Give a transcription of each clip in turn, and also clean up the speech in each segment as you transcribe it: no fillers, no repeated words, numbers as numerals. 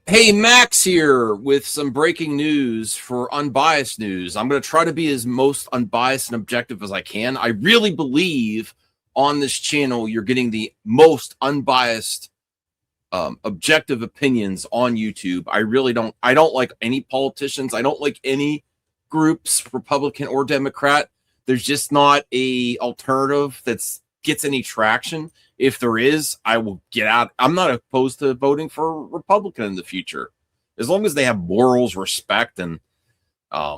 Hey, Max here with some breaking news for Unbiased News. I'm going to try to be as most unbiased and objective as I can. I really believe on this channel you're getting the most unbiased, objective opinions on YouTube. I don't like any politicians. I don't like any groups, Republican or Democrat. There's just not a alternative that gets any traction. If there is, I will get out. I'm not opposed to voting for a Republican in the future, as long as they have morals, respect, and I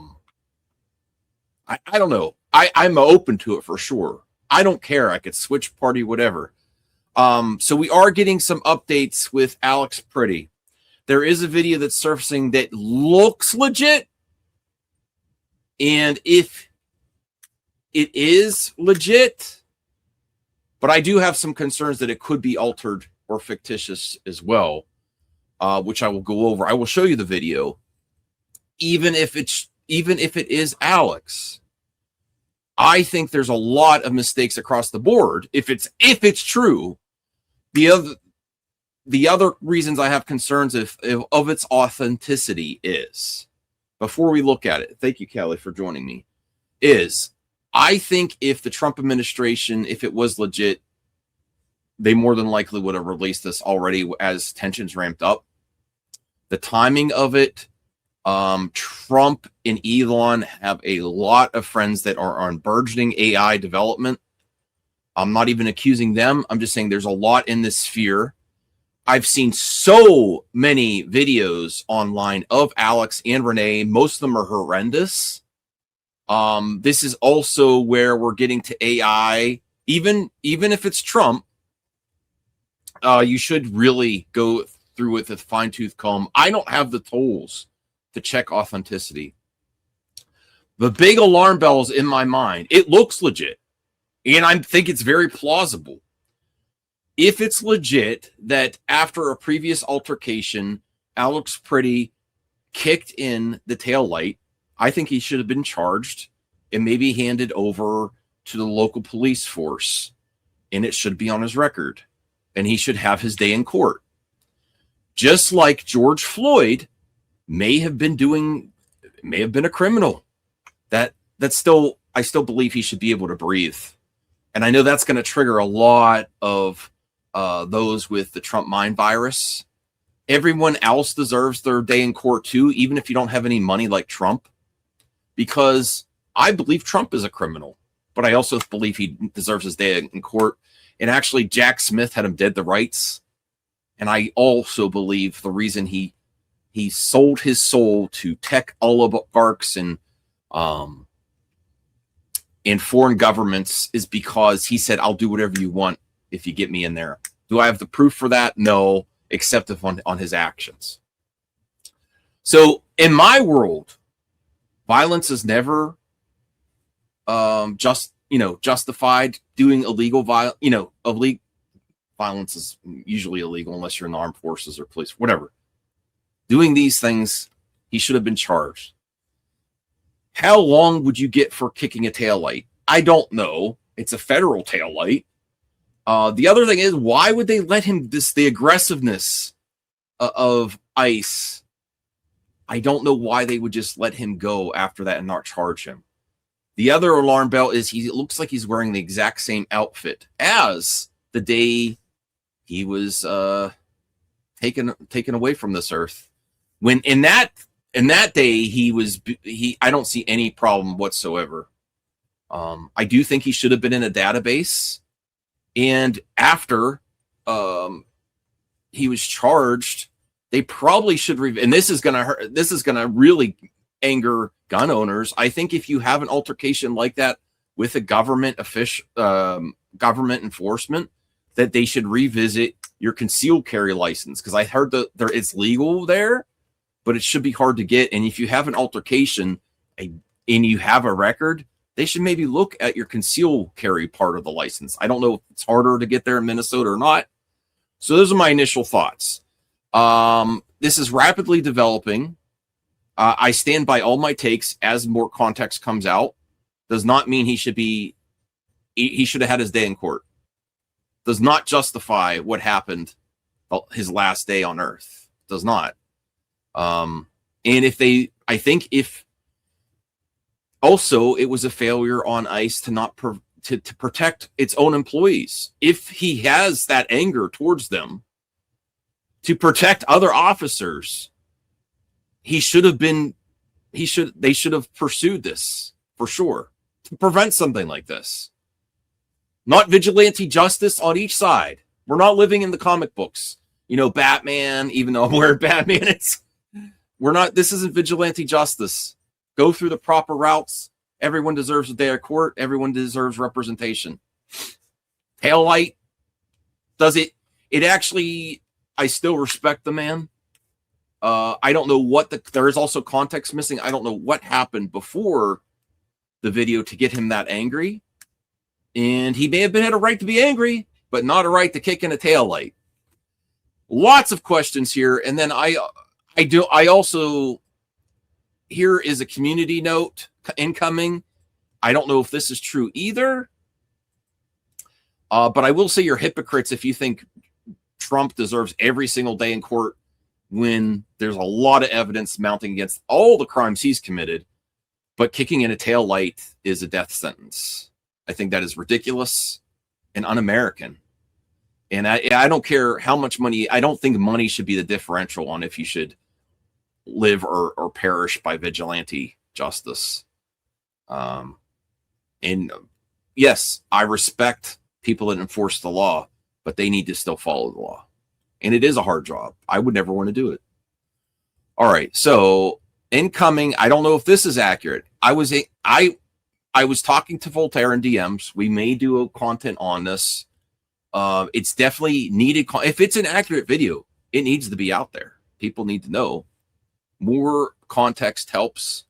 don't know. I'm open to it for sure. I don't care. I could switch party, whatever. So we are getting some updates with Alex Pretti. There is a video that's surfacing that looks legit, and if it is legit, but I do have some concerns that it could be altered or fictitious as well, which I will go over. I will show you the video. Even if it is Alex, I think there's a lot of mistakes across the board. If it's true, the other reasons I have concerns of its authenticity is, before we look at it, thank you, Kelly, for joining me, is I think if the Trump administration, if it was legit, they more than likely would have released this already as tensions ramped up. The timing of it, Trump and Elon have a lot of friends that are on burgeoning AI development. I'm not even accusing them. I'm just saying there's a lot in this sphere. I've seen so many videos online of Alex and Renee. Most of them are horrendous. This is also where we're getting to AI. Even if it's Trump, you should really go through with a fine-tooth comb. I don't have the tools to check authenticity. The big alarm bells in my mind, it looks legit, and I think it's very plausible. If it's legit that after a previous altercation, Alex Pretti kicked in the taillight, I think he should have been charged and maybe handed over to the local police force, and it should be on his record, and he should have his day in court. Just like George Floyd may have been a criminal. I still believe he should be able to breathe. And I know that's going to trigger a lot of those with the Trump mind virus. Everyone else deserves their day in court too, even if you don't have any money like Trump, because I believe Trump is a criminal, but I also believe he deserves his day in court. And actually, Jack Smith had him dead to rights. And I also believe the reason he sold his soul to tech oligarchs and foreign governments is because he said, I'll do whatever you want if you get me in there. Do I have the proof for that? No, except on his actions. So in my world, violence is never justified. Doing illegal violence, violence is usually illegal unless you're in the armed forces or police, whatever. Doing these things, he should have been charged. How long would you get for kicking a taillight? I don't know. It's a federal taillight. The other thing is, why would they let him the aggressiveness of ICE? I don't know why they would just let him go after that and not charge him. The other alarm bell is it looks like he's wearing the exact same outfit as the day he was taken away from this earth. When in that day I don't see any problem whatsoever. I do think he should have been in a database, and after he was charged, they probably should and this is gonna really anger gun owners. I think if you have an altercation like that with a government official, government enforcement, that they should revisit your concealed carry license, because I heard that it's legal there, but it should be hard to get. And if you have an altercation and you have a record, they should maybe look at your concealed carry part of the license. I don't know if it's harder to get there in Minnesota or not. So those are my initial thoughts. This is rapidly developing. I stand by all my takes as more context comes out. Does not mean he should have had his day in court. Does not justify what happened his last day on earth. Does not. And I think if also it was a failure on ICE to not to protect its own employees. If he has that anger towards them to protect other officers, they should have pursued this for sure to prevent something like this. Not vigilante justice on each side. We're not living in the comic books. Batman, even though I'm wearing Batman, this isn't vigilante justice. Go through the proper routes. Everyone deserves a day of court. Everyone deserves representation. Taillight, does it actually, I still respect the man. I don't know there is also context missing. I don't know what happened before the video to get him that angry. And he may have had a right to be angry, but not a right to kick in a taillight. Lots of questions here. And then I also, here is a community note incoming. I don't know if this is true either. But I will say you're hypocrites if you think Trump deserves every single day in court when there's a lot of evidence mounting against all the crimes he's committed, but kicking in a taillight is a death sentence. I think that is ridiculous and un-American. And I don't care how much money. I don't think money should be the differential on if you should live or perish by vigilante justice. And yes, I respect people that enforce the law, but they need to still follow the law. And it is a hard job. I would never want to do it. All right. So incoming, I don't know if this is accurate. I was talking to Voltaire in DMs. We may do a content on this. It's definitely needed. If it's an accurate video, it needs to be out there. People need to know. More context helps.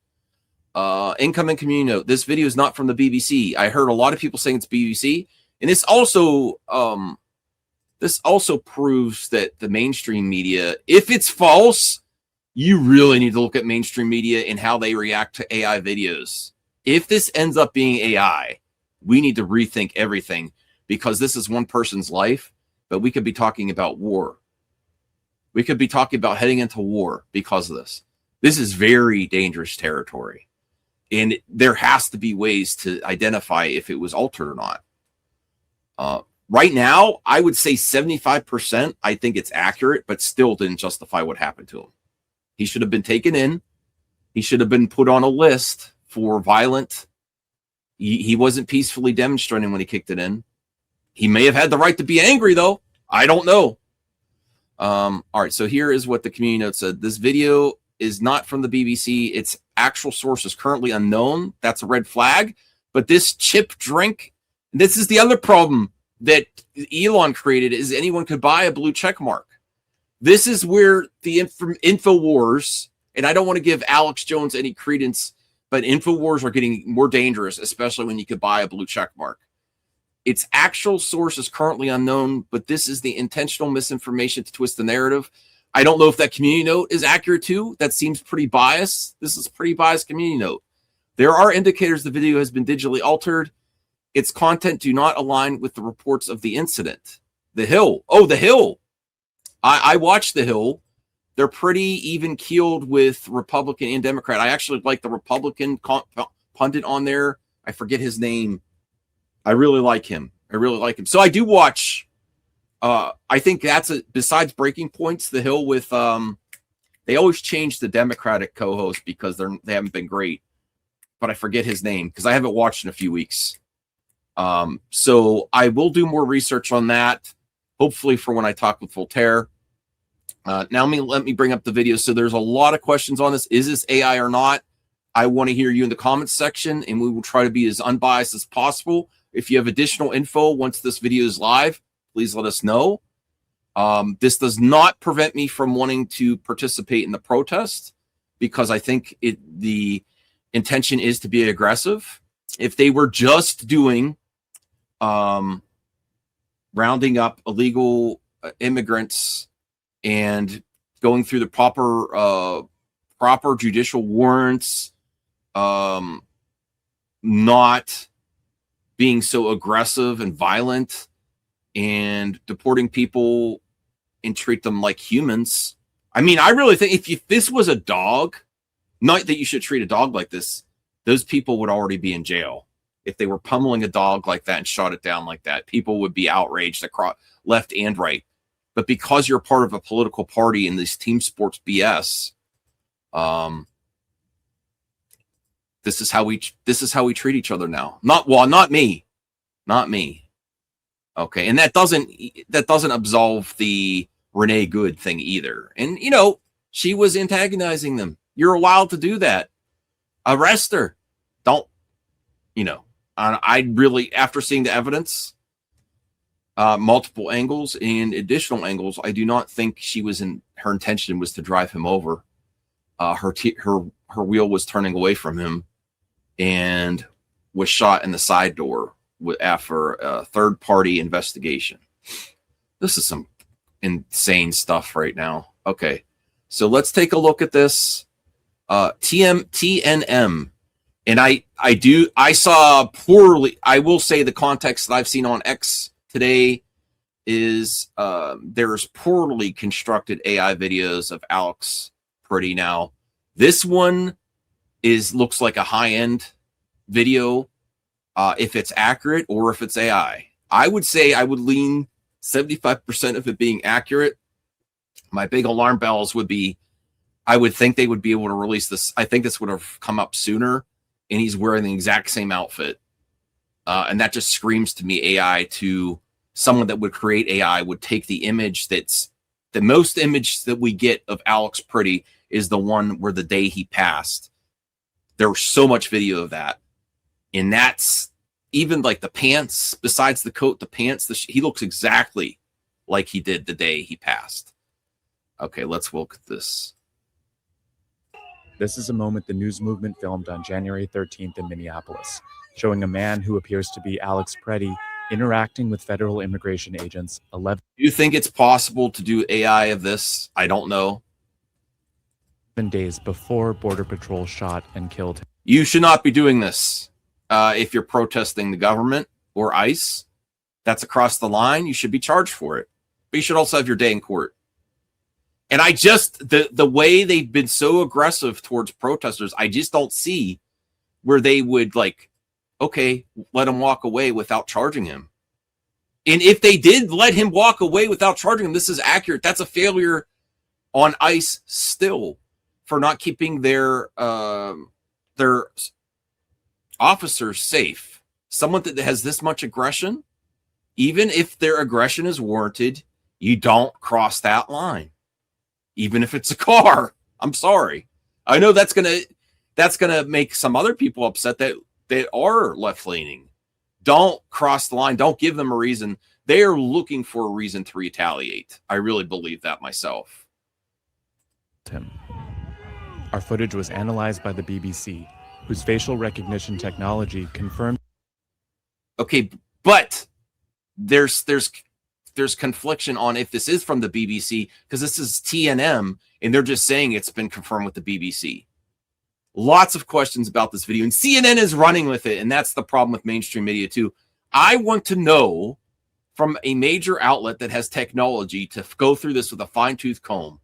Incoming community note. This video is not from the BBC. I heard a lot of people saying it's BBC. And this also proves that the mainstream media, if it's false, you really need to look at mainstream media and how they react to AI videos. If this ends up being AI, we need to rethink everything, because this is one person's life, but we could be talking about war. We could be talking about heading into war because of this. This is very dangerous territory. And there has to be ways to identify if it was altered or not. Right now, I would say 75%, I think it's accurate, but still didn't justify what happened to him. He should have been taken in. He should have been put on a list for violent. He wasn't peacefully demonstrating when he kicked it in. He may have had the right to be angry, though. I don't know. All right, so here is what the community note said. This video is not from the BBC. Its actual source is currently unknown. That's a red flag. But this chip drink, this is the other problem that Elon created, is anyone could buy a blue check mark. This is where the InfoWars, and I don't want to give Alex Jones any credence, but InfoWars are getting more dangerous, especially when you could buy a blue check mark. Its actual source is currently unknown, but this is the intentional misinformation to twist the narrative. I don't know if that community note is accurate too. That seems pretty biased. This is a pretty biased community note. There are indicators the video has been digitally altered. Its content do not align with the reports of the incident. The Hill. Oh, The Hill. I watched The Hill. They're pretty even keeled with Republican and Democrat. I actually like the Republican pundit on there. I forget his name. I really like him. So I do watch. I think that's besides Breaking Points, The Hill with they always change the Democratic co-host because they haven't been great. But I forget his name because I haven't watched in a few weeks. So I will do more research on that, hopefully for when I talk with Voltaire. Now let me bring up the video. So there's a lot of questions on this. Is this AI or not? I want to hear you in the comments section, and we will try to be as unbiased as possible. If you have additional info once this video is live, please let us know. This does not prevent me from wanting to participate in the protest, because I think the intention is to be aggressive. If they were just doing rounding up illegal immigrants and going through the proper judicial warrants, not being so aggressive and violent and deporting people and treat them like humans, I mean, I really think if this was a dog, not that you should treat a dog like this, those people would already be in jail. If they were pummeling a dog like that and shot it down like that, people would be outraged across left and right. But because you're part of a political party in this team sports BS, this is how we treat each other now. Not me. Okay, and that doesn't absolve the Renee Good thing either. And she was antagonizing them. You're allowed to do that. Arrest her. Don't. I really, after seeing the evidence, multiple angles and additional angles, I do not think her intention was to drive him over. Her wheel was turning away from him and was shot in the side door after a third-party investigation. This is some insane stuff right now. Okay, so let's take a look at this. TNM. And I saw poorly. I will say the context that I've seen on X today is there's poorly constructed AI videos of Alex Pretti now. This one looks like a high-end video, if it's accurate or if it's AI. I would say I would lean 75% of it being accurate. My big alarm bells would be, I would think they would be able to release this. I think this would have come up sooner, and he's wearing the exact same outfit. And that just screams to me AI. To someone that would create AI would take the image that's the most image that we get of Alex Pretti is the one where the day he passed. There was so much video of that. And that's even like the pants, besides the coat, the pants, he looks exactly like he did the day he passed. Okay, let's look at this. This is a moment the news movement filmed on January 13th in Minneapolis, showing a man who appears to be Alex Pretti interacting with federal immigration agents. Do you think it's possible to do AI of this? I don't know. 11 days before Border Patrol shot and killed him. You should not be doing this. If you're protesting the government or ICE, that's across the line. You should be charged for it. But you should also have your day in court. And the way they've been so aggressive towards protesters, I just don't see where they would let him walk away without charging him. And if they did let him walk away without charging him, this is accurate. That's a failure on ICE still for not keeping their officers safe. Someone that has this much aggression, even if their aggression is warranted, you don't cross that line. Even if it's a car. I'm sorry. I know that's gonna make some other people upset that are left-leaning. Don't cross the line. Don't give them a reason. They are looking for a reason to retaliate. I really believe that myself. Our footage was analyzed by the BBC, whose facial recognition technology confirmed. Okay, but there's confliction on if this is from the BBC, because this is TNM and they're just saying it's been confirmed with the BBC. Lots of questions about this video, and CNN is running with it, and that's the problem with mainstream media too. I want to know from a major outlet that has technology to go through this with a fine-tooth comb,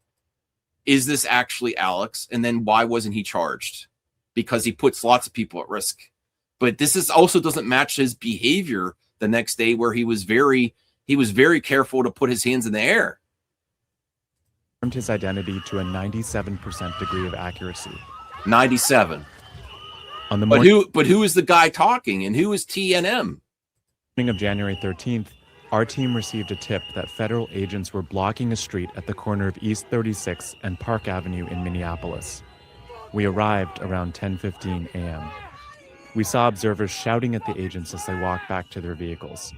is this actually Alex? And then why wasn't he charged? Because he puts lots of people at risk. But this also doesn't match his behavior the next day, where he was very careful to put his hands in the air. His identity to a 97% degree of accuracy. 97. On the but who is the guy talking, and who is TNM? Morning of January 13th, our team received a tip that federal agents were blocking a street at the corner of East 36 and Park Avenue in Minneapolis. We arrived around 10:15 a.m. We saw observers shouting at the agents as they walked back to their vehicles.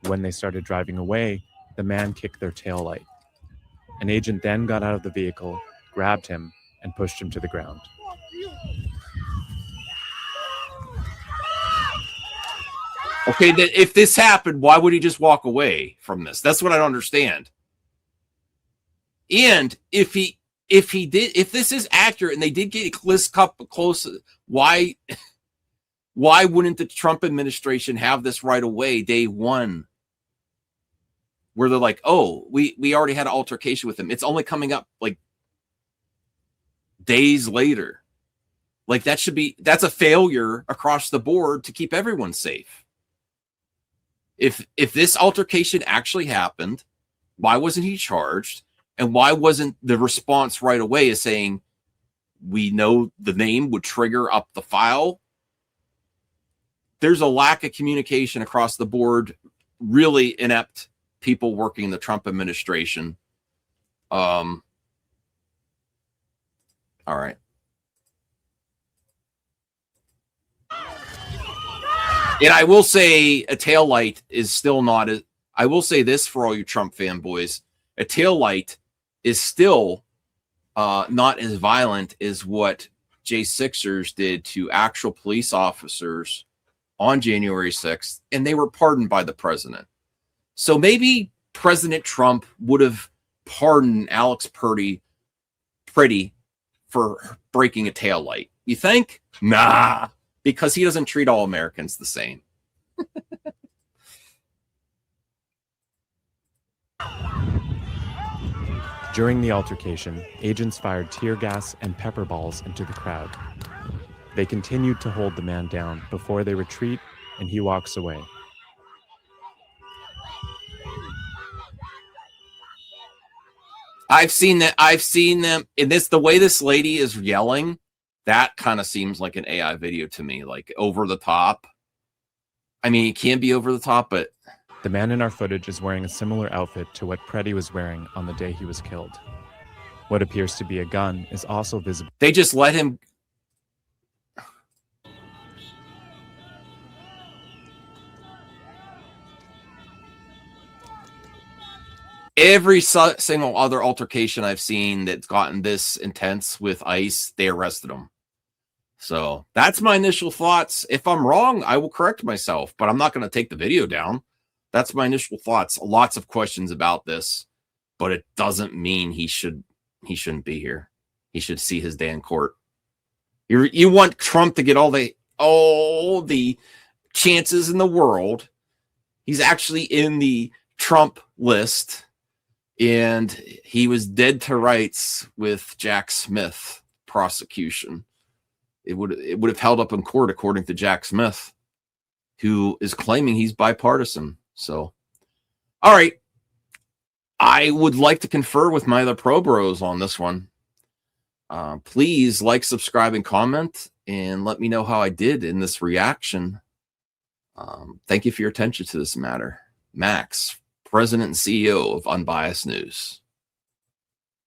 When they started driving away, the man kicked their taillight. An agent then got out of the vehicle, grabbed him, and pushed him to the ground. Okay, if this happened, why would he just walk away from this? That's what I don't understand. And if this is accurate and they did get close, why wouldn't the Trump administration have this right away, day one? Where they're like, oh, we already had an altercation with him. It's only coming up like days later. Like that's a failure across the board to keep everyone safe. If this altercation actually happened, why wasn't he charged? And why wasn't the response right away as saying, we know the name would trigger up the file? There's a lack of communication across the board, really inept people working in the Trump administration. All right. And I will say a taillight is still not a, I will say this for all you Trump fanboys. A taillight is still not as violent as what J6ers did to actual police officers on January 6th, and they were pardoned by the president. So maybe President Trump would have pardoned Alex Pretti for breaking a taillight. You think? Nah, because he doesn't treat all Americans the same. During the altercation, agents fired tear gas and pepper balls into the crowd. They continued to hold the man down before they retreat, and he walks away. I've seen them in this. The way this lady is yelling, that kind of seems like an AI video to me, like over the top. I mean, it can be over the top, but the man in our footage is wearing a similar outfit to what Pretti was wearing on the day he was killed. What appears to be a gun is also visible. They just let him. Every single other altercation I've seen that's gotten this intense with ICE, they arrested him. So that's my initial thoughts. If I'm wrong, I will correct myself, but I'm not going to take the video down. That's my initial thoughts. Lots of questions about this, but it doesn't mean he shouldn't be here. He should see his day in court. You want Trump to get all the chances in the world. He's actually in the Trump list, and he was dead to rights with Jack Smith prosecution. It would have held up in court, according to Jack Smith, who is claiming he's bipartisan. So, all right. I would like to confer with my other pro bros on this one. Please like, subscribe, and comment, and let me know how I did in this reaction. Thank you for your attention to this matter. Max, President and CEO of Unbiased News.